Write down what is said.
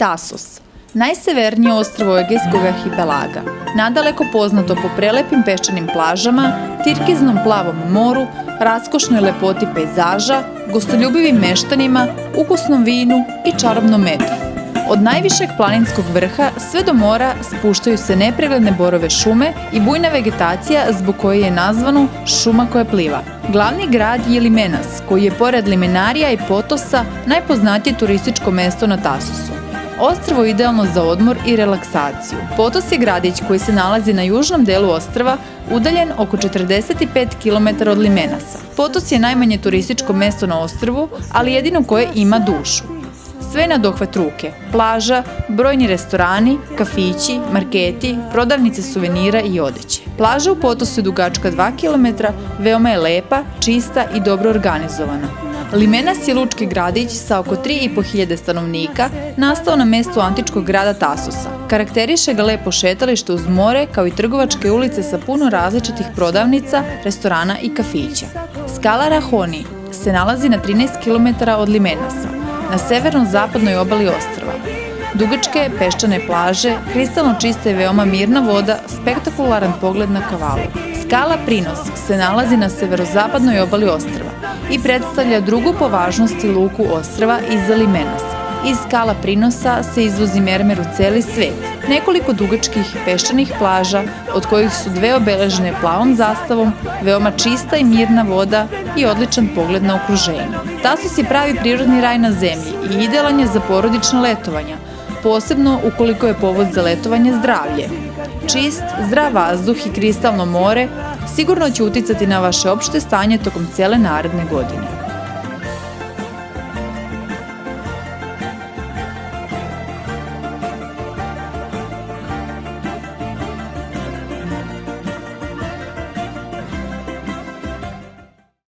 Tasos, najsevernije ostrvo Egejskog arhipelaga, nadaleko poznato po prelepim peščanim plažama, tirkiznom plavom moru, raskošnoj lepoti pejzaža, gostoljubivim meštanima, ukusnom vinu i čarobnom medu. Od najvišeg planinskog vrha sve do mora spuštaju se nepregledne borove šume i bujna vegetacija zbog koje je nazvano šuma koja pliva. Glavni grad je Limenas, koji je pored limenarija i potosa najpoznatije turističko mesto na Tasosu. Ostrvo je idealno za odmor i relaksaciju. Potos je gradić koji se nalazi na južnom delu ostrva, udaljen oko 45 km od Limenasa. Potos je najmanje turističko mesto na ostrvu, ali jedino koje ima dušu. Sve na dohvat ruke, plaža, brojni restorani, kafići, marketi, prodavnice suvenira i odeće. Plaža u Potosu je dugačka 2 km, veoma je lepa, čista i dobro organizovana. Limenas je lučki gradić sa oko 3.500 stanovnika, nastao na mestu antičkog grada Tasosa. Karakteriše ga lepo šetalište uz more, kao i trgovačke ulice sa puno različitih prodavnica, restorana i kafića. Skala Rahoni se nalazi na 13 km od Limenasa, na severno-zapadnoj obali ostrva. Dugačke peščane plaže, kristalno čista i veoma mirna voda, spektakularan pogled na Kavalu. Skala Prinos se nalazi na severozapadnoj obali ostrva i predstavlja drugu po važnosti luku ostrva iza Limenasa. Iz Skala Prinosa se izvozi mermer u celi svet. Nekoliko dugačkih peščanih plaža, od kojih su dve obeležene plavom zastavom, veoma čista i mirna voda i odličan pogled na okruženje. Tasos je pravi prirodni raj na zemlji i idealan je za porodična letovanja, posebno ukoliko je povod za letovanje zdravlje. Čist, zdrav vazduh i kristalno more sigurno će uticati na vaše opšte stanje tokom cele naredne godine.